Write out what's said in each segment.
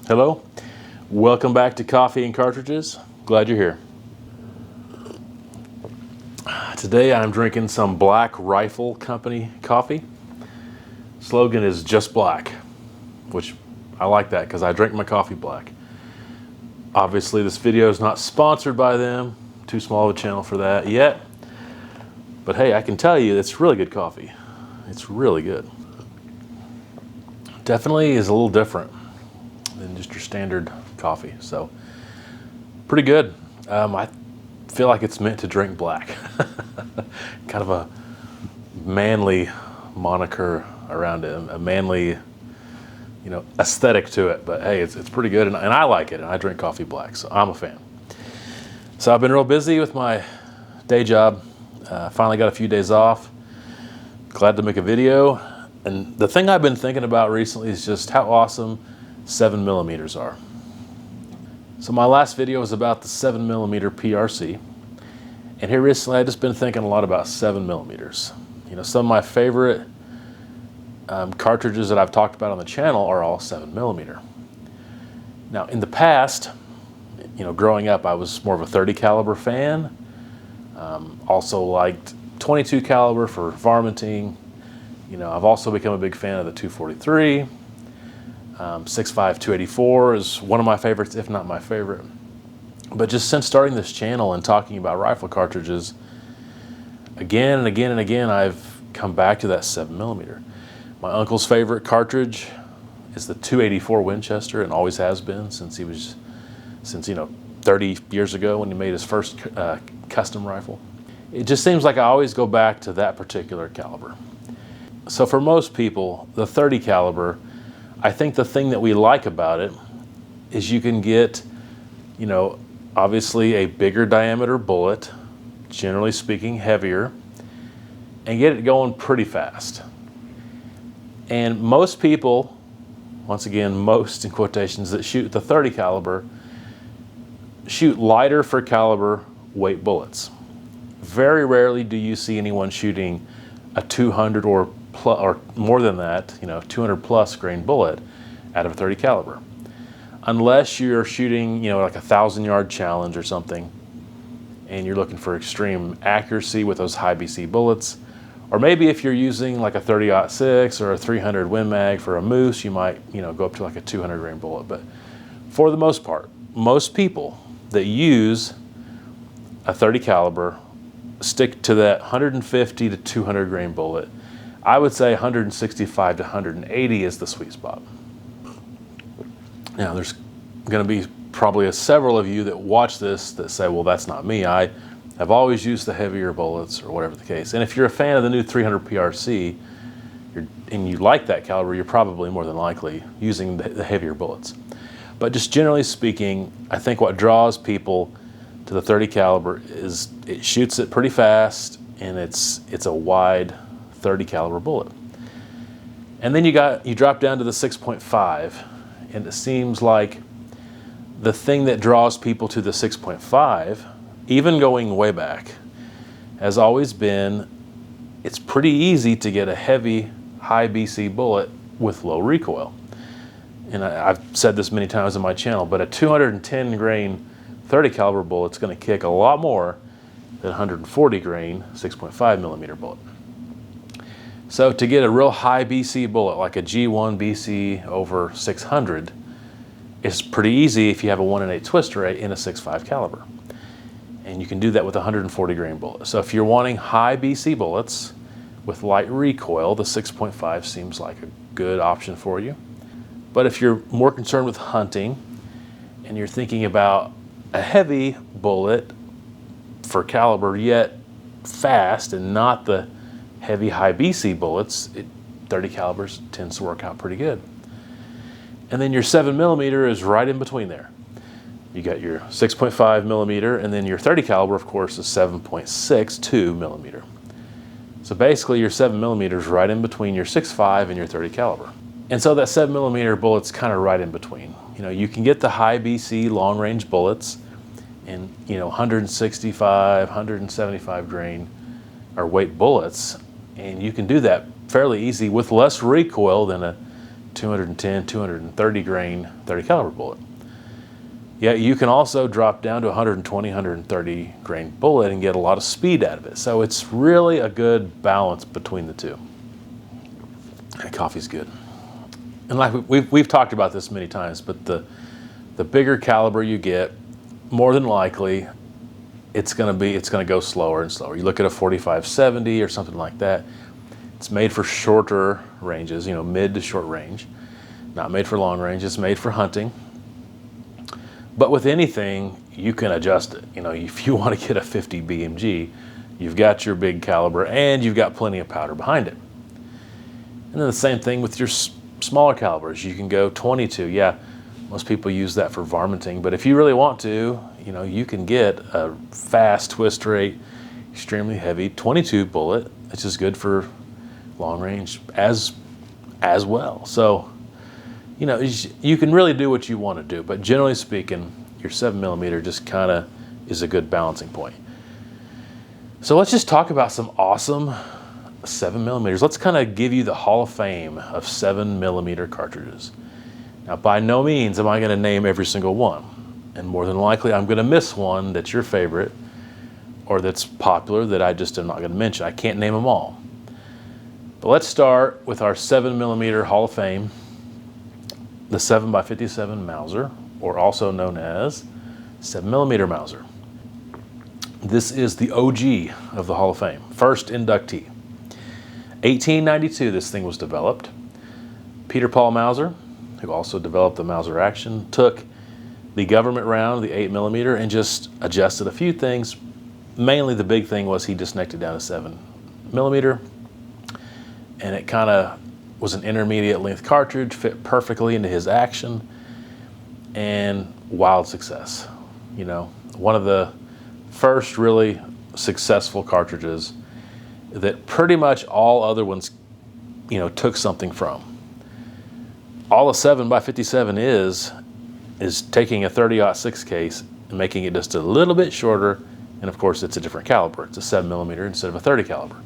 Hello, welcome back to Coffee and Cartridges. Glad you're here. Today I'm drinking some Black Rifle Company coffee. Slogan is just black, which I like that because I drink my coffee black. Obviously this video is not sponsored by them, too small of a channel for that yet. But hey, I can tell you it's really good coffee. It's really good. Definitely is a little different than just your standard coffee, so pretty good. I feel like it's meant to drink black. Kind of a manly moniker around it, a manly, aesthetic to it. But hey, it's pretty good, and I like it, and I drink coffee black, so I'm a fan. So I've been real busy with my day job. Finally got a few days off. Glad to make a video. And the thing I've been thinking about recently is just how awesome 7mm are. So my last video was about the 7mm PRC. And here recently I've just been thinking a lot about 7mm. Some of my favorite cartridges that I've talked about on the channel are all 7mm. Now in the past, growing up, I was more of a 30 caliber fan. Also liked 22 caliber for varminting. I've also become a big fan of the 243. 6.5 284 is one of my favorites, if not my favorite. But just since starting this channel and talking about rifle cartridges, again and again and again, I've come back to that 7mm. My uncle's favorite cartridge is the 284 Winchester, and always has been since 30 years ago when he made his first custom rifle. It just seems like I always go back to that particular caliber. So for most people, the 30 caliber, I think the thing that we like about it is you can get, obviously a bigger diameter bullet, generally speaking heavier, and get it going pretty fast. And most people, once again, most in quotations, that shoot the 30 caliber, shoot lighter for caliber weight bullets. Very rarely do you see anyone shooting a 200 or more than that, 200 plus grain bullet out of a 30 caliber. Unless you're shooting, like a 1,000-yard challenge or something, and you're looking for extreme accuracy with those high BC bullets. Or maybe if you're using like a 30-06 or a 300 Win Mag for a moose, you might, go up to like a 200 grain bullet. But for the most part, most people that use a 30 caliber stick to that 150 to 200 grain bullet. I would say 165 to 180 is the sweet spot. Now, there's going to be probably several of you that watch this that say, well, that's not me. I have always used the heavier bullets, or whatever the case. And if you're a fan of the new 300 PRC and you like that caliber, you're probably more than likely using the heavier bullets. But just generally speaking, I think what draws people to the 30 caliber is it shoots it pretty fast, and it's a wide 30 caliber bullet. And then you drop down to the 6.5, and it seems like the thing that draws people to the 6.5, even going way back, has always been it's pretty easy to get a heavy, high BC bullet with low recoil. And I've said this many times on my channel, but a 210 grain 30 caliber bullet's going to kick a lot more than 140 grain 6.5mm bullet. So to get a real high BC bullet, like a G1 BC over 600, is pretty easy if you have a 1-in-8 twist rate in a 6.5 caliber. And you can do that with a 140 grain bullet. So if you're wanting high BC bullets with light recoil, the 6.5 seems like a good option for you. But if you're more concerned with hunting and you're thinking about a heavy bullet for caliber yet fast and not the heavy high BC bullets, 30 calibers tends to work out pretty good. And then your 7mm is right in between there. You got your 6.5mm, and then your 30 caliber, of course, is 7.62mm. So basically your 7mm is right in between your 6.5 and your 30 caliber. And so that 7mm bullet's kind of right in between. You can get the high BC long range bullets and 165, 175 grain or weight bullets, and you can do that fairly easy with less recoil than a 210, 230 grain 30 caliber bullet. Yet you can also drop down to 120, 130 grain bullet and get a lot of speed out of it. So it's really a good balance between the two. That coffee's good. And like we've talked about this many times, but the bigger caliber you get, more than likely, it's gonna go slower and slower. You look at a 45-70 or something like that. It's made for shorter ranges, mid to short range. Not made for long range. It's made for hunting. But with anything, you can adjust it. If you want to get a 50 BMG, you've got your big caliber and you've got plenty of powder behind it. And then the same thing with your smaller calibers. You can go 22. Yeah, most people use that for varminting, but if you really want to, you can get a fast twist rate, extremely heavy 22 bullet, which is good for long range as well. So, you can really do what you want to do, but generally speaking, your 7mm just kind of is a good balancing point. So let's just talk about some awesome 7mm. Let's kind of give you the Hall of Fame of 7mm cartridges. Now, by no means am I going to name every single one, and more than likely I'm going to miss one that's your favorite or that's popular that I just am not going to mention. I can't name them all. But let's start with our 7mm Hall of Fame, the 7x57 Mauser, or also known as 7mm Mauser. This is the OG of the Hall of Fame, first inductee. 1892 this thing was developed. Peter Paul Mauser, who also developed the Mauser Action, took the government round, the 8mm, and just adjusted a few things. Mainly the big thing was he just necked it down to 7mm, and it kind of was an intermediate length cartridge, fit perfectly into his action, and wild success. One of the first really successful cartridges that pretty much all other ones, took something from. All a 7x57 is taking a 30-06 case and making it just a little bit shorter, and of course it's a different caliber. It's a 7mm instead of a 30 caliber.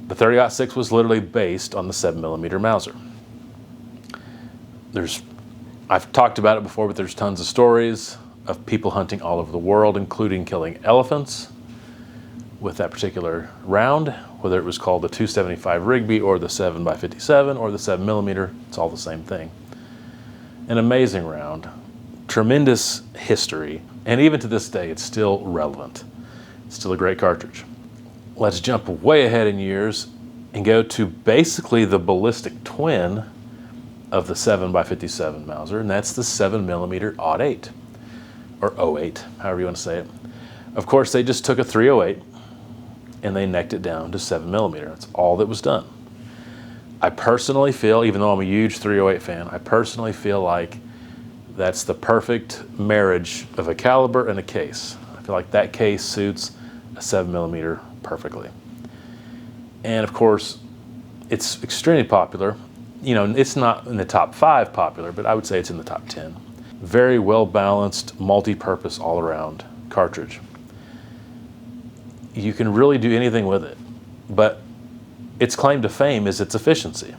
The 30-06 was literally based on the 7mm Mauser. I've talked about it before, but there's tons of stories of people hunting all over the world, including killing elephants with that particular round, whether it was called the 275 Rigby or the 7x57 or the 7mm, it's all the same thing. An amazing round, tremendous history, and even to this day, it's still relevant. It's still a great cartridge. Let's jump way ahead in years and go to basically the ballistic twin of the 7x57 Mauser, and that's the 7mm Odd 8, or 08, however you want to say it. Of course, they just took a 308 and they necked it down to 7mm. That's all that was done. I personally feel, even though I'm a huge 308 fan, I personally feel like that's the perfect marriage of a caliber and a case. I feel like that case suits a 7mm perfectly. And of course, it's extremely popular. It's not in the top 5 popular, but I would say it's in the top 10. Very well balanced, multi-purpose, all-around cartridge. You can really do anything with it, but its claim to fame is its efficiency.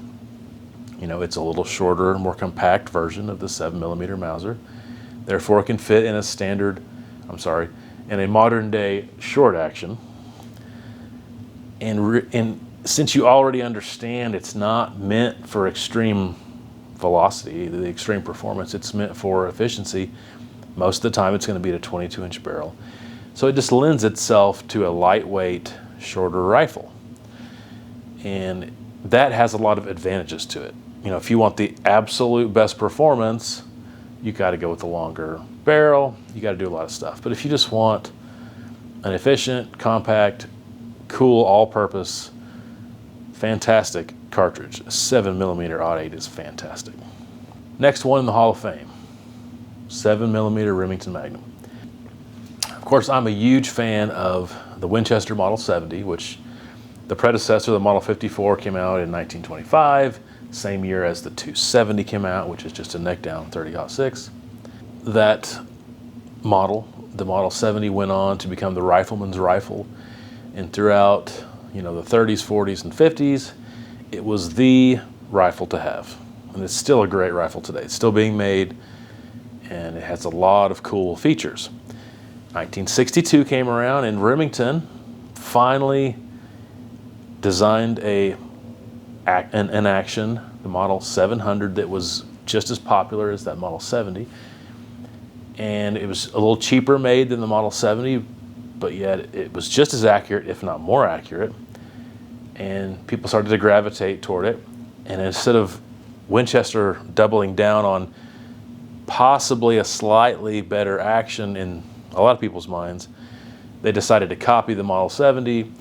It's a little shorter, more compact version of the 7mm Mauser. Therefore, it can fit in a modern day short action. And since you already understand it's not meant for extreme velocity, the extreme performance, it's meant for efficiency, most of the time it's going to be at a 22-inch barrel. So it just lends itself to a lightweight, shorter rifle. And that has a lot of advantages to it. If you want the absolute best performance, you got to go with the longer barrel. You got to do a lot of stuff. But if you just want an efficient, compact, cool, all-purpose, fantastic cartridge, a 7mm Odd 8 is fantastic. Next one in the Hall of Fame, 7mm Remington Magnum. Of course, I'm a huge fan of the Winchester Model 70, which the predecessor, the Model 54, came out in 1925, same year as the 270 came out, which is just a neck-down 30-06. That model, the Model 70, went on to become the rifleman's rifle, and throughout the 30s, 40s, and 50s, it was the rifle to have. and it's still a great rifle today. It's still being made, and it has a lot of cool features. 1962 came around, and Remington finally designed an action, the Model 700, that was just as popular as that Model 70. And it was a little cheaper made than the Model 70, but yet it was just as accurate, if not more accurate. And people started to gravitate toward it. And instead of Winchester doubling down on possibly a slightly better action in a lot of people's minds, they decided to copy the Model 70,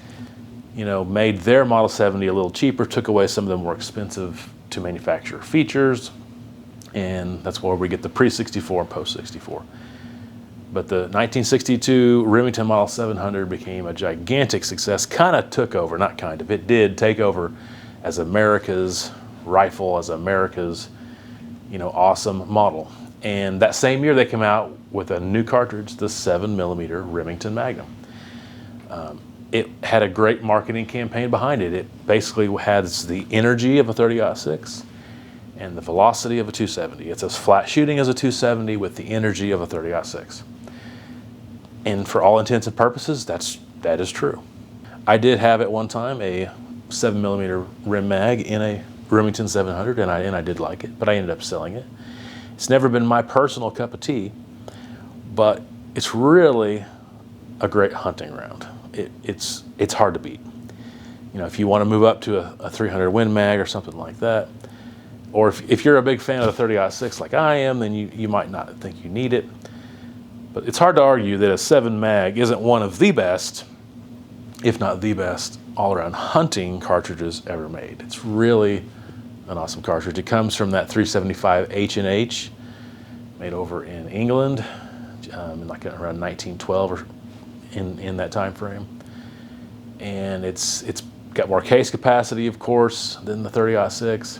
made their Model 70 a little cheaper, took away some of the more expensive to manufacture features, and that's where we get the pre-64 and post-64. But the 1962 Remington Model 700 became a gigantic success. It did take over as America's rifle, as America's, awesome model. And that same year they came out with a new cartridge, the 7mm Remington Magnum. It had a great marketing campaign behind it. It basically has the energy of a 30-06 and the velocity of a 270. It's as flat shooting as a 270 with the energy of a 30-06. And for all intents and purposes, that is true. I did have at one time a 7mm Rem Mag in a Remington 700, and I did like it, but I ended up selling it. It's never been my personal cup of tea, but it's really a great hunting round. It's hard to beat. If you want to move up to a 300 Win Mag or something like that, or if you're a big fan of the 30-06 like I am, then you might not think you need it. But it's hard to argue that a 7 Mag isn't one of the best, if not the best, all-around hunting cartridges ever made. It's really an awesome cartridge. It comes from that 375 H&H, made over in England, around 1912 or in that time frame. And it's got more case capacity, of course, than the 30-06.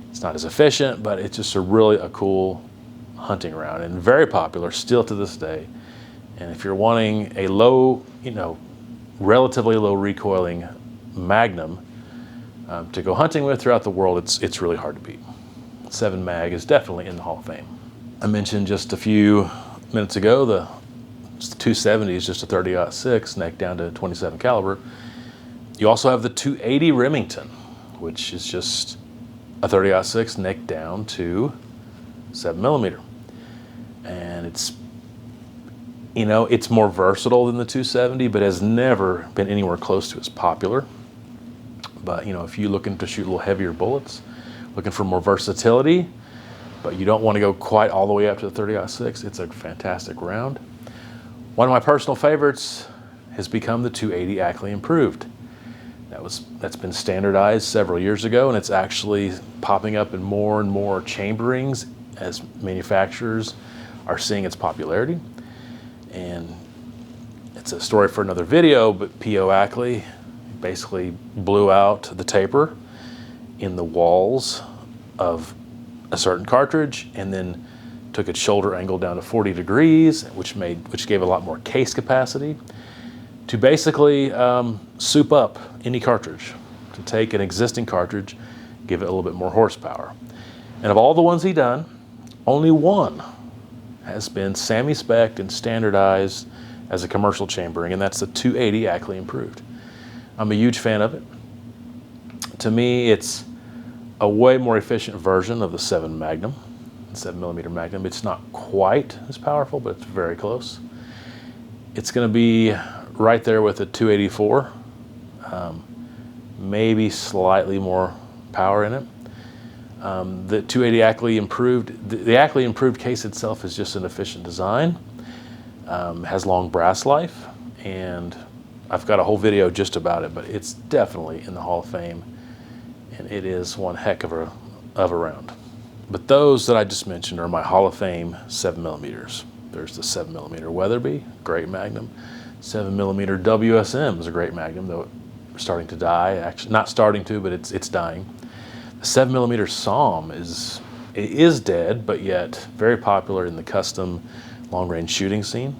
It's not as efficient, but it's just really a cool hunting round, and very popular still to this day. And if you're wanting a low, relatively low recoiling Magnum to go hunting with throughout the world, it's really hard to beat. 7 Mag is definitely in the Hall of Fame. I mentioned just a few minutes ago the 270 is just a 30-06 neck down to 27 caliber. You also have the 280 Remington, which is just a 30-06 neck down to 7mm. And it's more versatile than the 270, but has never been anywhere close to as popular. But if you're looking to shoot a little heavier bullets, looking for more versatility, but you don't want to go quite all the way up to the 30-06, it's a fantastic round. One of my personal favorites has become the 280 Ackley Improved. That's been standardized several years ago, and it's actually popping up in more and more chamberings as manufacturers are seeing its popularity. And it's a story for another video, but P.O. Ackley basically blew out the taper in the walls of a certain cartridge, and then took its shoulder angle down to 40 degrees, which gave a lot more case capacity, to basically soup up any cartridge, to take an existing cartridge, give it a little bit more horsepower. And of all the ones he done, only one has been SAMI-spec'd and standardized as a commercial chambering, and that's the 280 Ackley Improved. I'm a huge fan of it. To me, it's a way more efficient version of the 7 Magnum, 7mm Magnum. It's not quite as powerful, but it's very close. It's going to be right there with the 284, maybe slightly more power in it. The 280 Ackley Improved, the Ackley Improved case itself is just an efficient design, has long brass life, and I've got a whole video just about it, but it's definitely in the Hall of Fame, and it is one heck of a round. But those that I just mentioned are my Hall of Fame 7mm. There's the 7mm Weatherby, great Magnum. 7mm WSM is a great Magnum, though it's starting to die. Actually, not starting to, but it's dying. The 7mm SAUM is dead, but yet very popular in the custom long-range shooting scene.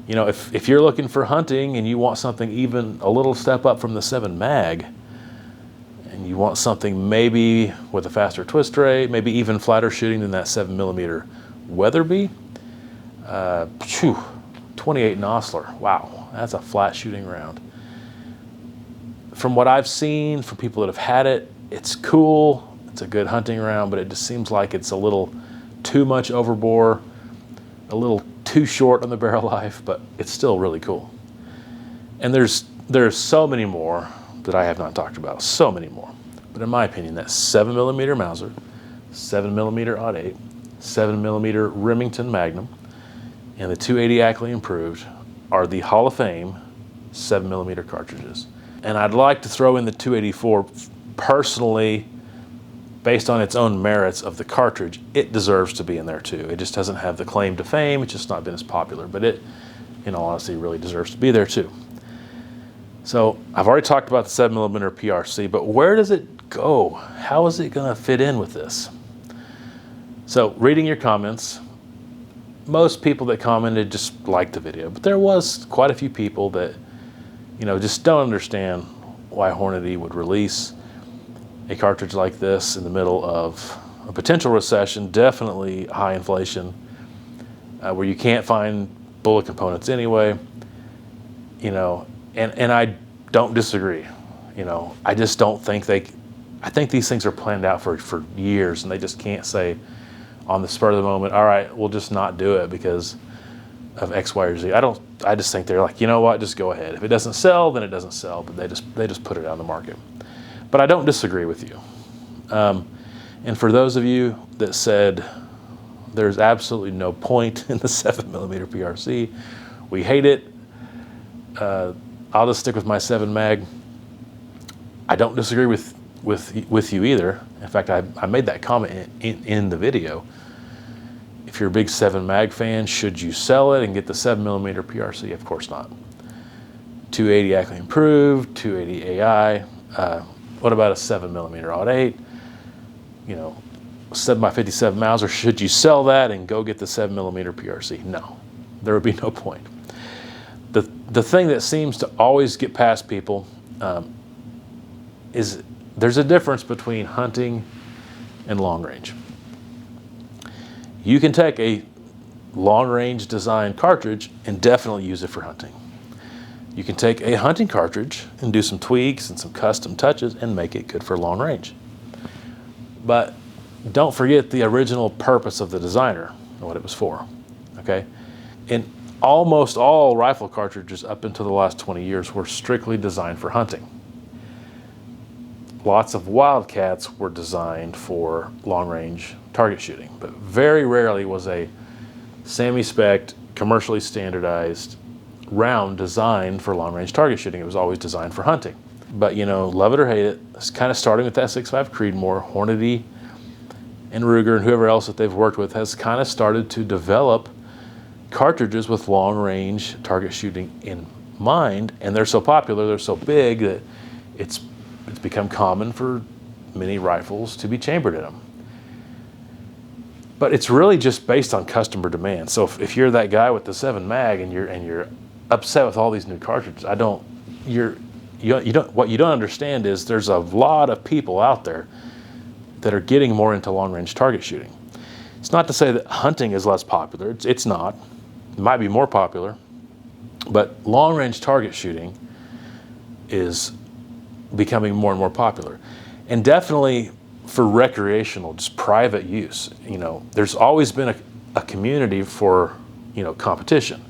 If you're looking for hunting and you want something even a little step up from the 7 Mag, and You want something maybe with a faster twist rate, maybe even flatter shooting than that 7mm Weatherby. 28 Nosler. Wow, that's a flat shooting round. From what I've seen from people that have had it, it's cool. It's a good hunting round, but it just seems like it's a little too much overbore, a little too short on the barrel life, but it's still really cool. And there's so many more that I have not talked about, so many more. But in my opinion, that 7mm Mauser, 7mm .08, 7mm Remington Magnum, and the 280 Ackley Improved are the Hall of Fame 7mm cartridges. And I'd like to throw in the 284 personally, based on its own merits of the cartridge. It deserves to be in there too. It just doesn't have the claim to fame. It's just not been as popular, but it, in all honesty, really deserves to be there too. So I've already talked about the 7mm PRC, but where does it go? How is it gonna fit in with this? So reading your comments, most people that commented just liked the video, but there was quite a few people that, you know, just don't understand why Hornady would release a cartridge like this in the middle of a potential recession, definitely high inflation, where you can't find bullet components anyway, you know, and I don't disagree, you know, I just don't think I think these things are planned out for years, and they just can't say on the spur of the moment, all right, we'll just not do it because of X, Y, or Z. I just think they're like, you know what, just go ahead. If it doesn't sell, then it doesn't sell, but they just put it on the market. But I don't disagree with you. And for those of you that said there's absolutely no point in the 7mm PRC, we hate it, I'll just stick with my 7 mag. I don't disagree with you either. In fact, I made that comment in the video. If you're a big 7 mag fan, should you sell it and get the 7mm PRC? Of course not. 280 Ackley Improved, 280 AI. What about a 7mm .08? You know, 7x57 Mauser. Should you sell that and go get the 7mm PRC? No, there would be no point. The thing that seems to always get past people is there's a difference between hunting and long range. You can take a long range design cartridge and definitely use it for hunting. You can take a hunting cartridge and do some tweaks and some custom touches and make it good for long range. But don't forget the original purpose of the designer and what it was for, okay? And almost all rifle cartridges up until the last 20 years were strictly designed for hunting. Lots of Wildcats were designed for long-range target shooting, but very rarely was a semi-spec, commercially standardized round designed for long-range target shooting. It was always designed for hunting. But, you know, love it or hate it, it's kind of starting with that 6.5 Creedmoor, Hornady and Ruger and whoever else that they've worked with has kind of started to develop cartridges with long-range target shooting in mind, and they're so popular, they're so big that it's become common for many rifles to be chambered in them. But it's really just based on customer demand. So if you're that guy with the 7 mag and you're upset with all these new cartridges, what you don't understand is there's a lot of people out there that are getting more into long-range target shooting. It's not to say that hunting is less popular. It's not. It might be more popular, but long-range target shooting is becoming more and more popular, and definitely for recreational, just private use. You know, there's always been a community for, you know, competition,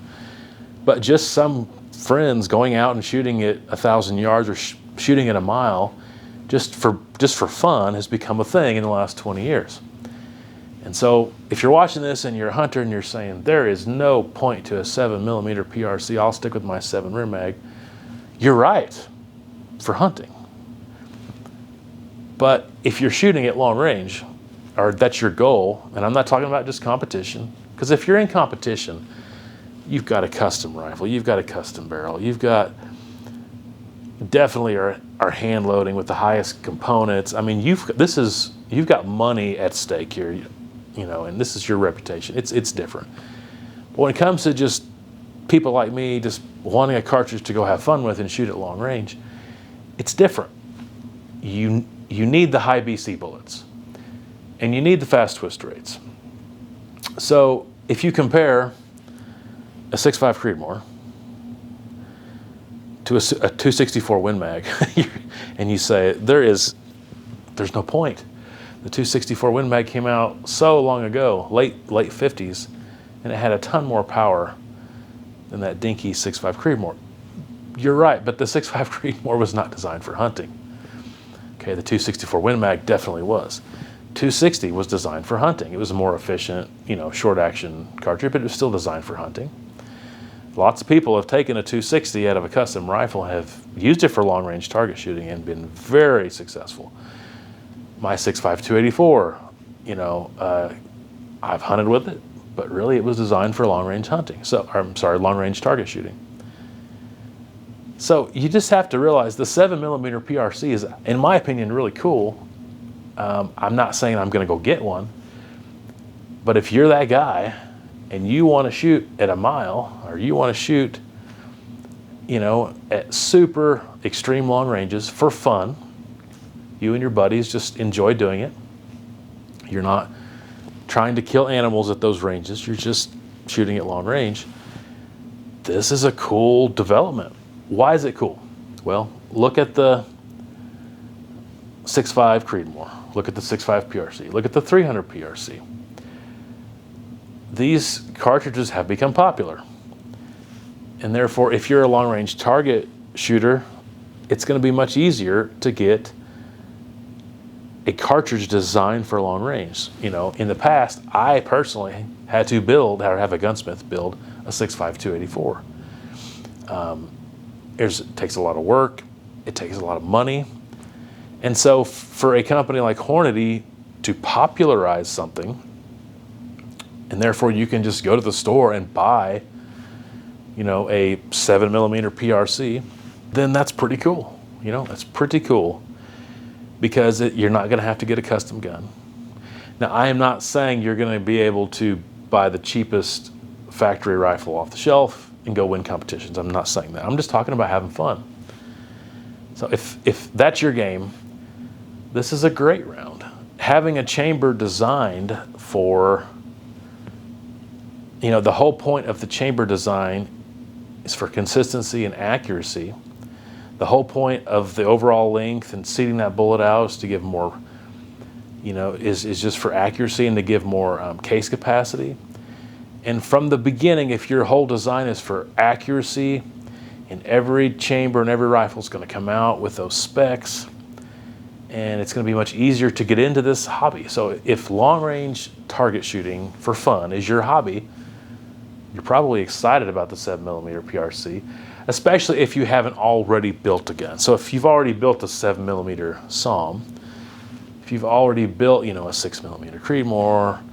but just some friends going out and shooting at 1,000 yards or shooting at a mile just for fun has become a thing in the last 20 years. And so if you're watching this and you're a hunter and you're saying there is no point to a 7mm PRC, I'll stick with my 7 rear mag, you're right for hunting. But if you're shooting at long range, or that's your goal, and I'm not talking about just competition, because if you're in competition, you've got a custom rifle, you've got a custom barrel, you've got definitely our hand loading with the highest components. I mean, you've got money at stake here, you know, and this is your reputation. It's different. But when it comes to just people like me just wanting a cartridge to go have fun with and shoot at long range, it's different. you need the high BC bullets, and you need the fast twist rates. So if you compare a 6.5 Creedmoor to a 264 Win Mag, and you say there's no point. The 264 Win Mag came out so long ago, late 50s, and it had a ton more power than that dinky 6.5 Creedmoor. You're right, but the 6.5 Creedmoor was not designed for hunting. Okay, the 264 Win Mag definitely was. 260 was designed for hunting. It was a more efficient, short action cartridge, but it was still designed for hunting. Lots of people have taken a 260 out of a custom rifle and have used it for long range target shooting and been very successful. My 6.5 284, I've hunted with it, but really it was designed for long range hunting. Long range target shooting. So you just have to realize the 7mm PRC is, in my opinion, really cool. I'm not saying I'm going to go get one, but if you're that guy and you want to shoot at a mile, or you want to shoot, at super extreme long ranges for fun, you and your buddies just enjoy doing it. You're not trying to kill animals at those ranges. You're just shooting at long range. This is a cool development. Why is it cool? Well, look at the 6.5 Creedmoor. Look at the 6.5 PRC. Look at the 300 PRC. These cartridges have become popular. And therefore, if you're a long-range target shooter, it's going to be much easier to get a cartridge designed for long range. In the past, I personally had to have a gunsmith build a 6.5 284. It takes a lot of work. It takes a lot of money. And so for a company like Hornady to popularize something, and therefore you can just go to the store and buy, a 7mm PRC, then that's pretty cool. That's pretty cool, because you're not going to have to get a custom gun. Now, I am not saying you're going to be able to buy the cheapest factory rifle off the shelf and go win competitions. I'm not saying that. I'm just talking about having fun. So if that's your game, this is a great round. Having a chamber designed for, the whole point of the chamber design is for consistency and accuracy. The whole point of the overall length and seating that bullet out is to give more, is just for accuracy and to give more case capacity. And from the beginning, if your whole design is for accuracy, and every chamber and every rifle is going to come out with those specs, and it's going to be much easier to get into this hobby. So if long-range target shooting for fun is your hobby, you're probably excited about the 7mm PRC, especially if you haven't already built a gun. So if you've already built a 7mm SAUM, if you've already built, a 6mm Creedmoor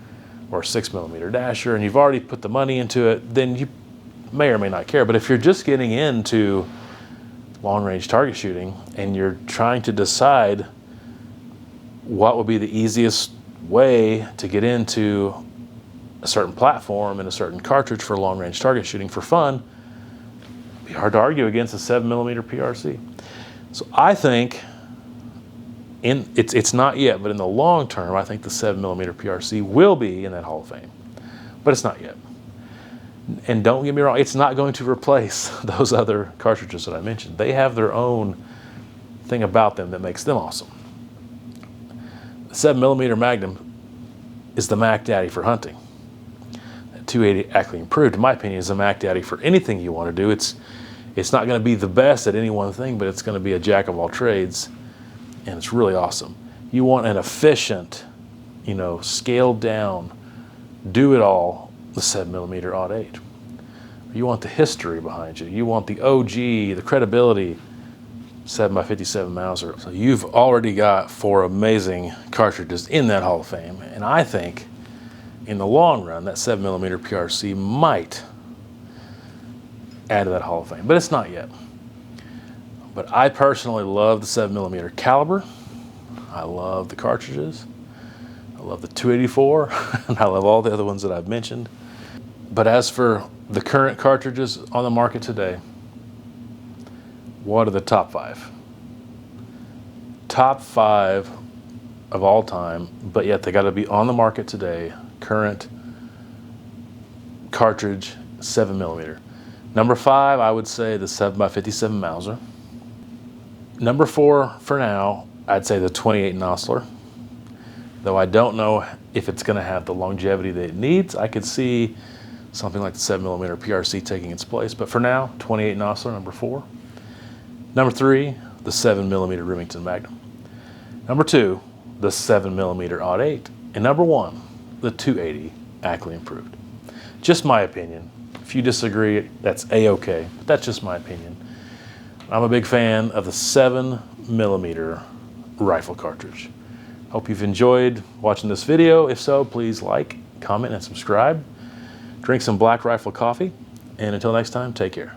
or a 6mm Dasher, and you've already put the money into it, then you may or may not care. But if you're just getting into long-range target shooting and you're trying to decide what would be the easiest way to get into a certain platform and a certain cartridge for long-range target shooting for fun, it'd be hard to argue against a 7mm PRC. So I think, it's not yet, but in the long term, I think the 7mm PRC will be in that Hall of Fame. But it's not yet. And don't get me wrong, it's not going to replace those other cartridges that I mentioned. They have their own thing about them that makes them awesome. The 7mm Magnum is the Mac Daddy for hunting. That 280 Ackley Improved, in my opinion, is the Mac Daddy for anything you want to do. It's not going to be the best at any one thing, but it's going to be a jack of all trades, and it's really awesome. You want an efficient, scaled down, do it all, the 7mm Odd 8. You want the history behind you. You want the OG, the credibility, 7x57 Mauser. So you've already got 4 amazing cartridges in that Hall of Fame. And I think in the long run, that 7mm PRC might add to that Hall of Fame, but it's not yet. But I personally love the 7mm caliber. I love the cartridges. I love the 284, and I love all the other ones that I've mentioned. But as for the current cartridges on the market today, what are the top 5? top 5 of all time, but yet they got to be on the market today. Current cartridge 7mm. Number 5, I would say the 7x57 Mauser. Number 4, for now, I'd say the 28 Nosler. Though I don't know if it's going to have the longevity that it needs. I could see something like the 7mm PRC taking its place. But for now, 28 Nosler, number 4. Number 3, the 7mm Remington Magnum. Number 2, the 7mm Odd 8. And number 1, the 280 Ackley Improved. Just my opinion. If you disagree, that's A-okay. But that's just my opinion. I'm a big fan of the 7mm rifle cartridge. Hope you've enjoyed watching this video. If so, please like, comment, and subscribe. Drink some Black Rifle coffee. And until next time, take care.